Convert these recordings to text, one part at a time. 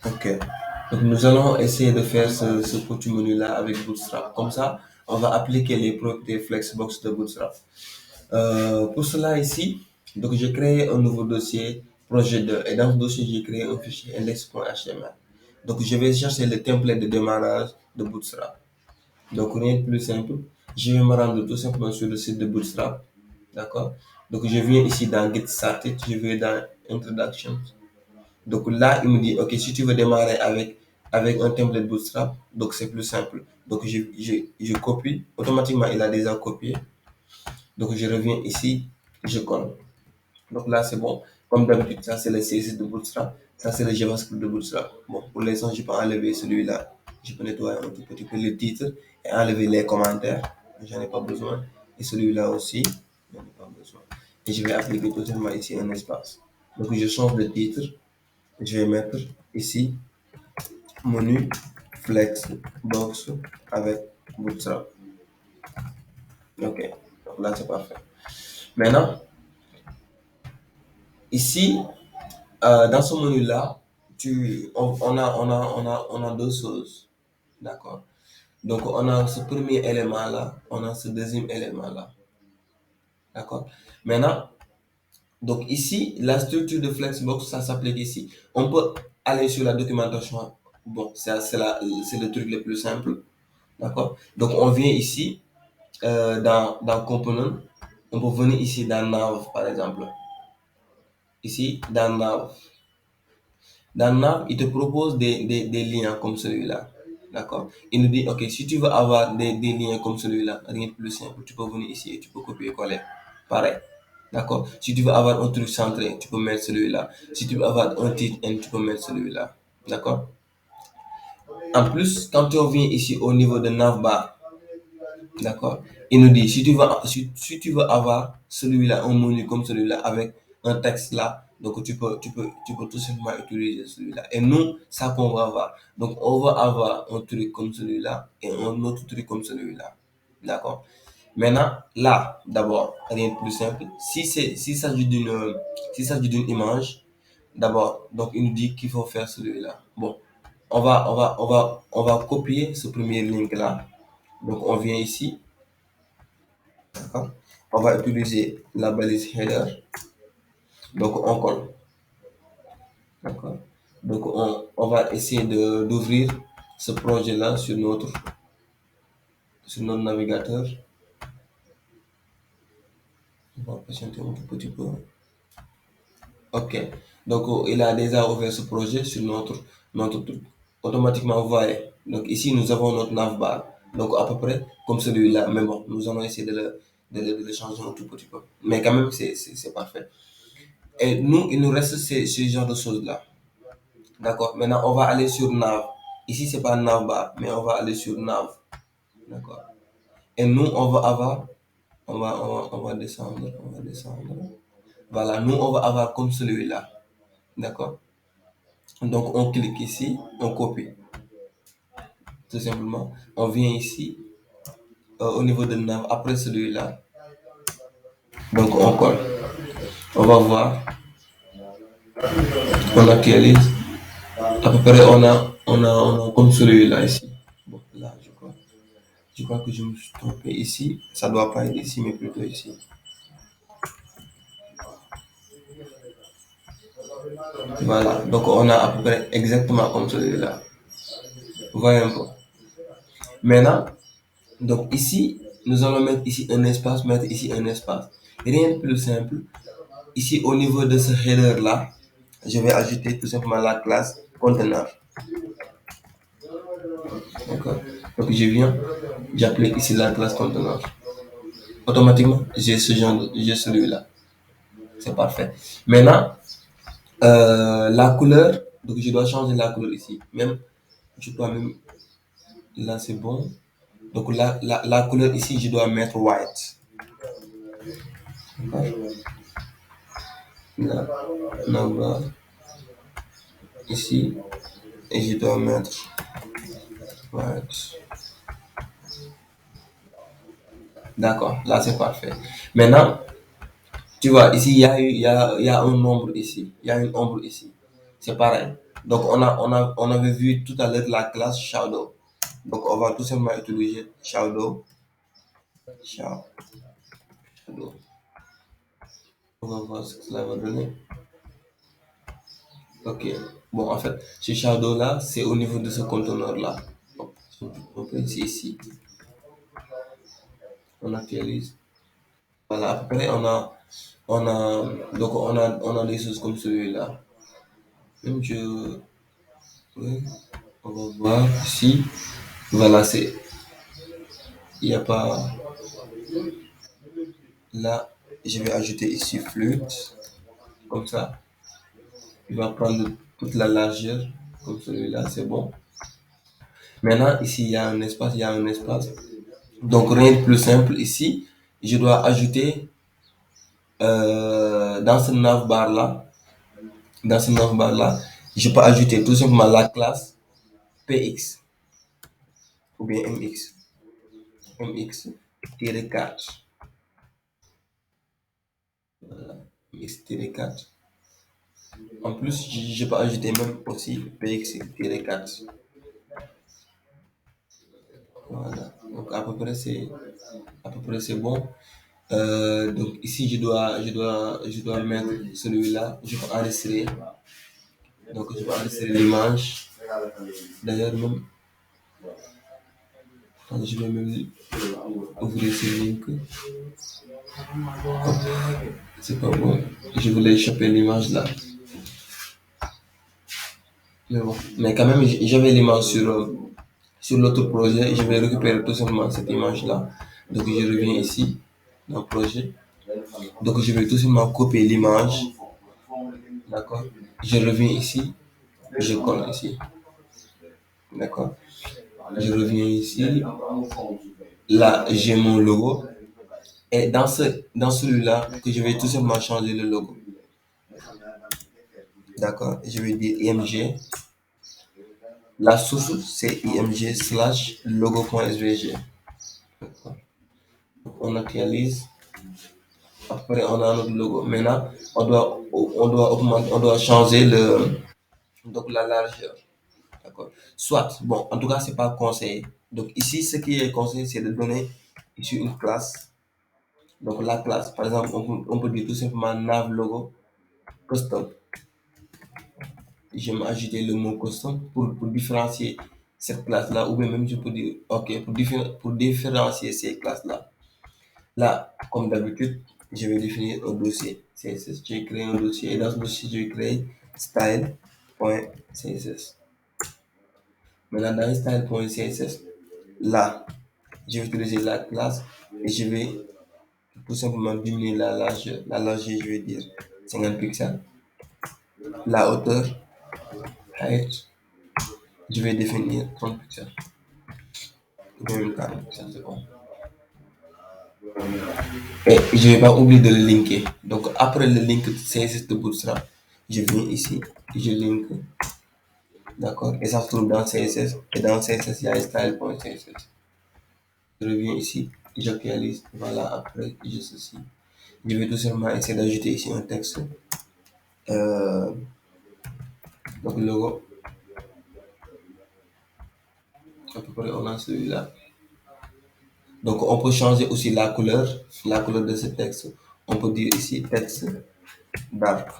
Ok. Donc nous allons essayer de faire ce petit menu-là avec Bootstrap. Comme ça, on va appliquer les propriétés Flexbox de Bootstrap. Pour cela ici, donc j'ai créé un nouveau dossier projet 2 et dans ce dossier j'ai créé un fichier index.html. Donc je vais chercher le template de démarrage de Bootstrap. Donc rien de plus simple, je vais me rendre tout simplement sur le site de Bootstrap, d'accord? Donc je viens ici dans Get Started, je vais dans Introduction. Donc là il me dit ok si tu veux démarrer avec un template Bootstrap, donc c'est plus simple. Donc je copie, automatiquement il a déjà copié. Donc je reviens ici, je colle. Donc là, c'est bon. Comme d'habitude, ça c'est le CSS de Bootstrap. Ça c'est le JavaScript de Bootstrap. Bon, pour l'instant, je peux enlever celui-là. Je peux nettoyer un tout petit peu le titre et enlever les commentaires. J'en ai pas besoin. Et celui-là aussi, j'en ai pas besoin. Et je vais appliquer totalement ici un espace. Donc je change de titre. Je vais mettre ici menu flex box avec Bootstrap. Ok. Donc là, c'est parfait. Maintenant, ici, dans ce menu-là, on a deux choses. D'accord? Donc, on a ce premier élément-là, on a ce deuxième élément-là. D'accord? Maintenant, donc ici, la structure de Flexbox, ça s'applique ici. On peut aller sur la documentation. Bon, c'est le truc le plus simple. D'accord? Donc, on vient ici, dans Component. On peut venir ici dans Nav, par exemple. Ici, dans Nav. Dans Nav, il te propose des liens comme celui-là. D'accord? Il nous dit, OK, si tu veux avoir des liens comme celui-là, rien de plus simple, tu peux venir ici et tu peux copier-coller. Pareil. D'accord? Si tu veux avoir un truc centré, tu peux mettre celui-là. Si tu veux avoir un titre, tu peux mettre celui-là. D'accord? En plus, quand on vient ici au niveau de Navbar, d'accord? Il nous dit, si tu veux avoir celui-là, un menu comme celui-là, avec un texte là, donc tu peux tout simplement utiliser celui-là. Et nous, ça qu'on va avoir. Donc, on va avoir un truc comme celui-là et un autre truc comme celui-là. D'accord? Maintenant, là, d'abord, rien de plus simple. S'il s'agit d'une image, d'abord, donc il nous dit qu'il faut faire celui-là. Bon, on va copier ce premier link-là. Donc, on vient ici. D'accord. On va utiliser la balise header. Donc, on colle. D'accord. Donc, on va essayer d'ouvrir ce projet-là sur notre navigateur. On va patienter un tout petit peu. OK. Donc, il a déjà ouvert ce projet sur notre truc. Automatiquement, vous voyez. Donc, ici, nous avons notre navbar. Donc, à peu près comme celui-là. Mais bon, nous allons essayer de le changer un tout petit peu. Mais quand même, c'est parfait. Et nous, il nous reste ce genre de choses-là. D'accord. Maintenant, on va aller sur Nav. Ici, c'est pas Navbar, mais on va aller sur Nav. D'accord. Et nous, on va avoir, on va descendre, on va descendre. Voilà, nous, on va avoir comme celui-là. D'accord. Donc, on clique ici, on copie. Tout simplement. On vient ici, au niveau de Nav, après celui-là. Donc, on colle. On va voir, on actualise. À peu près, on a comme celui-là ici. Bon, là, je crois. Je crois que je me suis trompé ici. Ça doit pas être ici, mais plutôt ici. Voilà. Donc, on a à peu près exactement comme celui-là. Vous voyez un peu. Maintenant, donc ici, nous allons mettre ici un espace, mettre ici un espace. Rien de plus simple. Ici, au niveau de ce header-là, je vais ajouter tout simplement la classe conteneur. D'accord. Donc, je viens, j'applique ici la classe conteneur. Automatiquement, j'ai celui-là. C'est parfait. Maintenant, la couleur, donc je dois changer la couleur ici. Même, je dois même, là c'est bon. Donc la couleur ici, je dois mettre white. Là, là-bas, ici, et je dois mettre white. D'accord, là c'est parfait. Maintenant, tu vois, ici, il y a un nombre ici. Il y a une ombre ici. C'est pareil. Donc, on avait vu tout à l'heure la classe Shadow. Donc, on va tout simplement utiliser Shadow. On va voir ce que cela va donner. Ok. Bon, en fait, ce Shadow-là, c'est au niveau de ce conteneur-là. Donc, on peut ici, on actualise. Voilà, après, on a des choses comme celui-là. Même je, oui, on va voir ici. Voilà, il n'y a pas, là, je vais ajouter ici flûte, comme ça. Il va prendre toute la largeur, comme celui-là, c'est bon. Maintenant, ici, il y a un espace. Donc, rien de plus simple ici. Je dois ajouter dans ce navbar là, je peux ajouter tout simplement la classe PX ou bien MX-4. Voilà, MX-4. En plus, je peux ajouter même aussi PX-4. Voilà. Donc à peu près c'est bon. Donc ici je dois mettre celui-là. Je peux enregistrer. Donc je peux enregistrer l'image. D'ailleurs même, je vais même ouvrir ce link. C'est pas bon. Je voulais choper l'image là. Mais bon. Mais quand même, j'avais l'image sur l'autre projet. Je vais récupérer tout simplement cette image là. Donc je reviens ici dans le projet. Donc je vais tout simplement copier l'image. D'accord. Je reviens ici. Je colle ici. D'accord. Je reviens ici. Là, j'ai mon logo. Et dans celui-là, que je vais tout simplement changer le logo. D'accord. Je vais dire IMG. La source, c'est IMG slash logo.svg. On actualise. Après, on a notre logo. Maintenant, on doit changer donc la largeur. D'accord. Soit, bon, en tout cas, c'est pas conseillé. Donc ici, ce qui est conseillé, c'est de donner ici une classe. Donc la classe, par exemple, on peut dire tout simplement nav logo custom. J'aime ajouter le mot custom pour différencier cette classe-là, ou bien même je peux dire, ok, pour différencier ces classes-là. Là, comme d'habitude, je vais définir un dossier CSS. Je vais créer un dossier et dans ce dossier, je vais créer style.css. Maintenant, dans style.css, là, je vais utiliser la classe et je vais tout simplement diminuer la largeur. La largeur, je vais dire 50 pixels. La hauteur, height, je vais définir 30 pixels. Ou même 40 pixels, c'est bon. Et je ne vais pas oublier de le linker. Donc, après le link CSS de Bootstrap, je viens ici, je link, d'accord, et ça se trouve dans CSS. Et dans CSS, il y a style.css. Je reviens ici, j'actualise, voilà, après, je ceci. Je vais tout simplement essayer d'ajouter ici un texte. Euh, donc, le logo, à peu près, on a celui-là. Donc, on peut changer aussi la couleur de ce texte. On peut dire ici texte dark.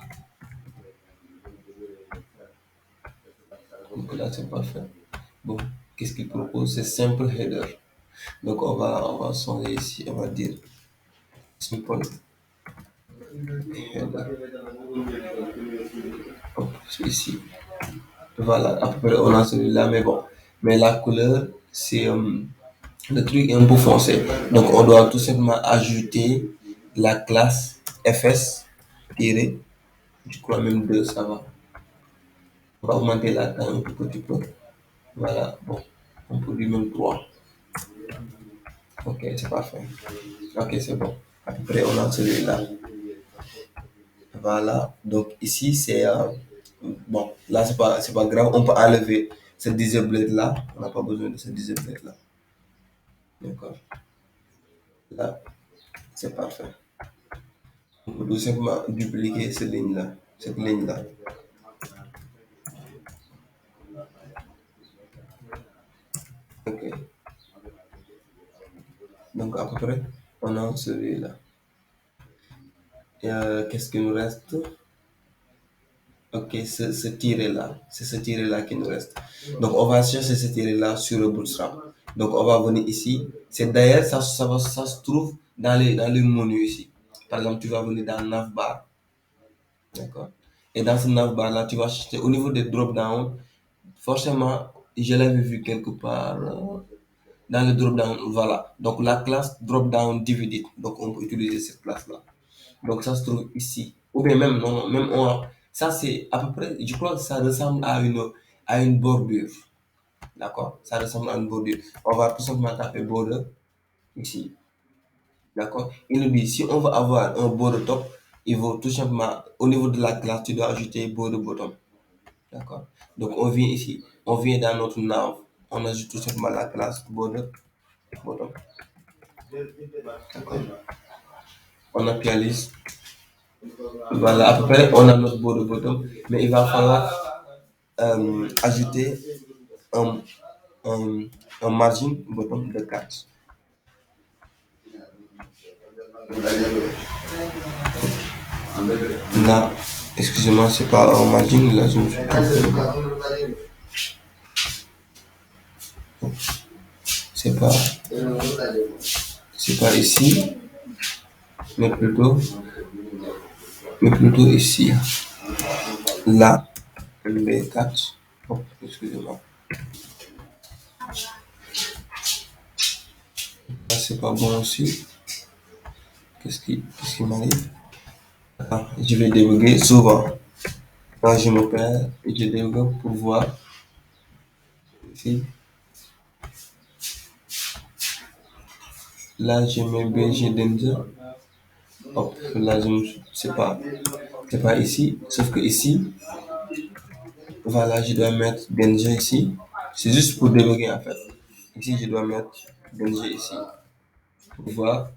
Donc là, c'est parfait. Bon, qu'est-ce qu'il propose? C'est simple header. Donc, on va changer ici. On va dire simple header. Hop, c'est ici. Voilà, à peu près, on a celui-là. Mais bon, mais la couleur, c'est le truc est un peu foncé. Donc, on doit tout simplement ajouter la classe fs tiré. Je crois même 2 ça va. On va augmenter la taille un tout petit peu. Voilà, bon, on peut dire même 3. Ok, c'est parfait. Ok, c'est bon. Après, on a celui-là. Voilà, donc ici, c'est. Bon, là, c'est pas grave. On peut enlever ce disable là. On n'a pas besoin de ce disable là. D'accord. Là, c'est parfait. On peut tout simplement dupliquer cette ligne-là. Cette ligne-là. Donc, à peu près, on a celui-là. Et, qu'est-ce qui nous reste? Ok, ce tiré-là, c'est ce tiré-là qui nous reste. Donc, on va chercher ce tiré-là sur le bootstrap. Donc, on va venir ici. C'est d'ailleurs, ça se trouve dans les menus ici. Par exemple, tu vas venir dans Navbar, d'accord? Et dans ce Navbar-là, tu vas chercher au niveau des drop-down. Forcément, je l'avais vu quelque part dans le drop-down. Voilà. Donc, la classe drop-down divided. Donc, on peut utiliser cette classe-là. Donc ça se trouve ici. Ou bien même, non, non, même ça c'est à peu près, je crois que ça ressemble à une bordure. D'accord? Ça ressemble à une bordure. On va tout simplement taper border ici. D'accord? Il nous dit, si on veut avoir un border top, il faut tout simplement, au niveau de la classe, tu dois ajouter border bottom. D'accord? Donc on vient ici, on vient dans notre nav, on ajoute tout simplement la classe border bottom. D'accord? On actualise. Voilà, à peu près, on a notre border bottom, mais il va falloir ajouter un, un, un margin bottom de 4. Là, excusez-moi, c'est pas un margin, là je me suis trompé. C'est pas, c'est pas ici, mais plutôt ici. Là, les 4. Oh, excusez-moi. Là, c'est pas bon aussi. Qu'est-ce qui m'arrive? Ah, je vais débugger souvent. Quand je me perds, je débug pour voir ici. Là, je mets BG Danger. Hop, là, c'est pas ici. Sauf que ici, voilà, je dois mettre Danger ici. C'est juste pour débugger en fait. Ici, je dois mettre Danger ici. Pour voir.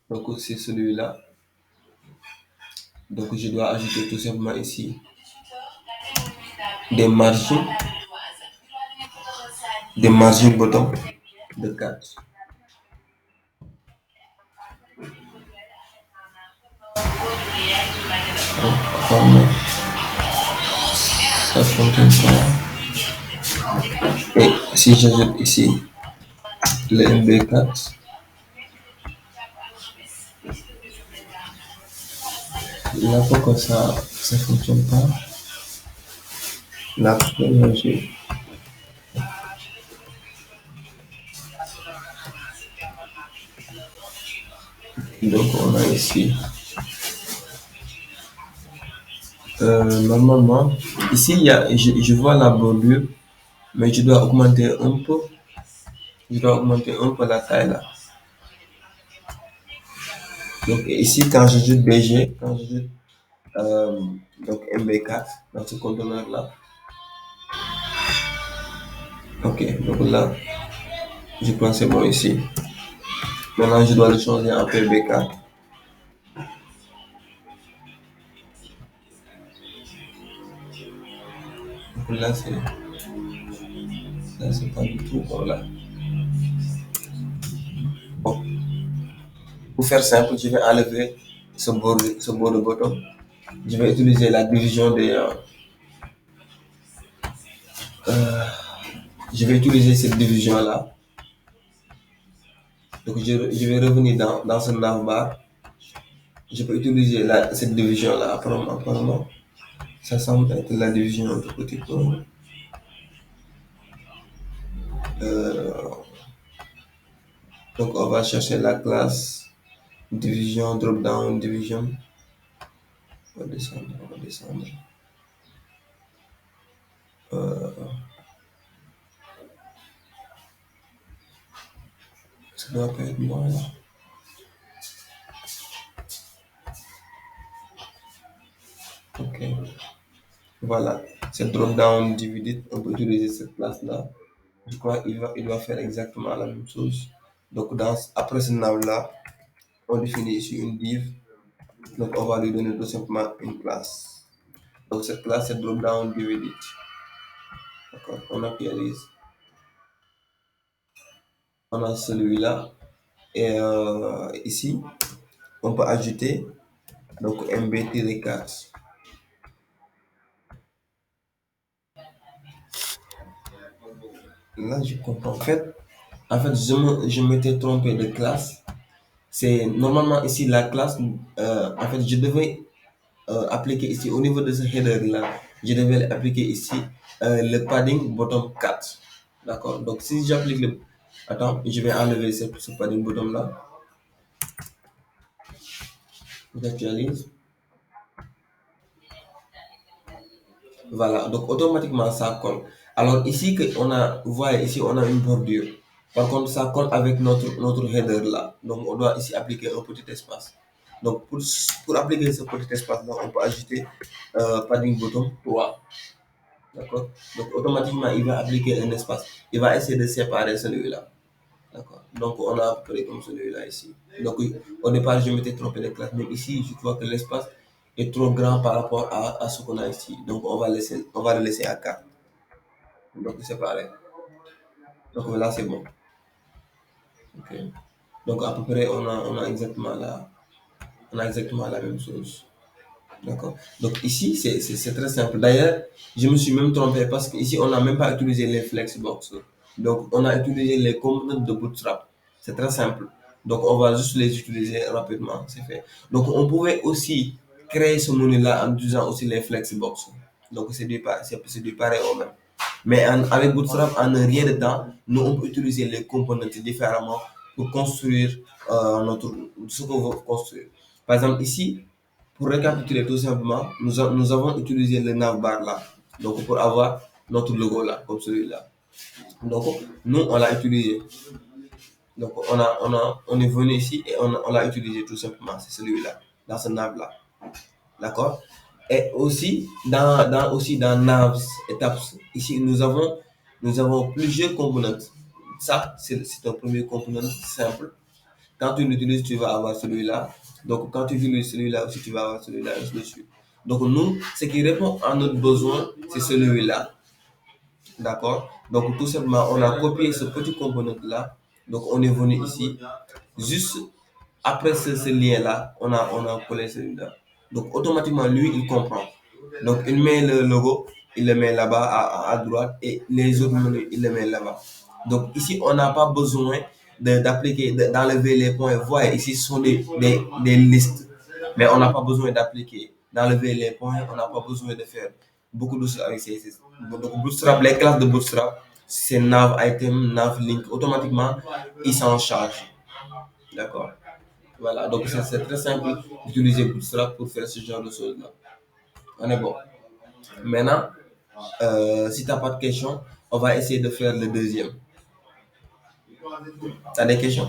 Donc, c'est celui-là. Donc, je dois ajouter tout simplement ici des margins, des margins bottom de 4. Comme ça fonctionne pas. Et si j'ajoute ici le MB4, là pourquoi ça fonctionne pas? Là pourquoi j'ai. Donc on a ici. Normalement, ici je vois la bordure, mais je dois augmenter un peu. Je dois augmenter un peu la taille là. Donc ici quand j'ajoute BG, quand j'ajoute euh, donc MB4 dans ce conteneur là. Ok, donc là, je pense que c'est bon ici. Maintenant, je dois le changer en PB4. Donc là, c'est pas du tout bon là. Bon, pour faire simple, je vais enlever ce border bottom. Je vais utiliser la division euh, je vais utiliser cette division là. Donc, je vais revenir dans ce navbar. Je peux utiliser cette division là apparemment. Ça semble être la division un tout petit peu. Euh, donc, on va chercher la classe division, drop down, division. On va descendre, on va descendre. Euh, ça doit pas être moi là. Ok. Voilà. C'est drop down divided. On peut utiliser cette place là. Je crois qu'il doit faire exactement la même chose. Donc, après ce nav là, on définit ici une div. Donc, on va lui donner tout simplement une classe. Donc, cette classe, c'est drop down divided. D'accord. On actualise. On a celui-là. Et ici, on peut ajouter donc MB-4. Là, je comprends. En fait, je m'étais trompé de classe. C'est normalement ici la classe. En fait, je devais appliquer ici au niveau de ce header-là. Je devais appliquer ici le padding bottom 4. D'accord. Donc, si j'applique le. Attends, je vais enlever ce padding bottom-là. J'actualise. Voilà, donc automatiquement ça colle. Alors ici, vous voyez, ici on a une bordure. Par contre, ça colle avec notre header là. Donc on doit ici appliquer un petit espace. Donc pour appliquer ce petit espace là, on peut ajouter padding bottom 3. D'accord. Donc automatiquement, il va appliquer un espace. Il va essayer de séparer celui-là. D'accord. Donc on a à peu près comme celui-là ici. Donc oui, au départ, je m'étais trompé de classe, mais ici, je vois que l'espace est trop grand par rapport à ce qu'on a ici. Donc on va le laisser à 4. Donc c'est pareil. Donc là, c'est bon. Ok. Donc à peu près, on a exactement la même chose. D'accord. Donc ici, c'est très simple. D'ailleurs, je me suis même trompé parce qu'ici, on n'a même pas utilisé les flexbox. Donc, on a utilisé les components de Bootstrap. C'est très simple. Donc, on va juste les utiliser rapidement. C'est fait. Donc, on pouvait aussi créer ce menu-là en utilisant aussi les flexbox. Donc, c'est du pareil au même. Mais avec Bootstrap, en un rien de temps, nous, on peut utiliser les components différemment pour construire ce qu'on veut construire. Par exemple, ici, pour récapituler tout simplement, nous avons utilisé le navbar là, donc pour avoir notre logo là, comme celui-là. Donc, nous, on l'a utilisé. Donc, on est venu ici et on l'a utilisé tout simplement. C'est celui-là, dans ce nav là. D'accord. Et aussi, dans navs, étapes, ici, nous avons plusieurs components. Ça, c'est un premier component simple. Quand tu l'utilises, tu vas avoir celui-là. Donc, quand tu utilises celui-là aussi, tu vas avoir celui-là, et ainsi de suite. Donc, nous, ce qui répond à notre besoin, c'est celui-là. D'accord? Donc, tout simplement, on a copié ce petit component-là. Donc, on est venu ici. Juste après ce lien-là, on a collé celui-là. Donc, automatiquement, lui, il comprend. Donc, il met le logo, il le met là-bas à droite et les autres menus, il les met là-bas. Donc, ici, on n'a pas besoin d'enlever les points. Vous voyez, ici, ce sont des listes. Mais on n'a pas besoin d'appliquer, d'enlever les points. On n'a pas besoin de faire beaucoup de choses avec CSS. Donc, Bootstrap, les classes de Bootstrap, c'est nav item, nav link. Automatiquement, ils s'en chargent. D'accord. Voilà, donc c'est très simple d'utiliser Bootstrap pour faire ce genre de choses-là. On est bon. Maintenant, si tu n'as pas de questions, on va essayer de faire le deuxième. Tu as des questions?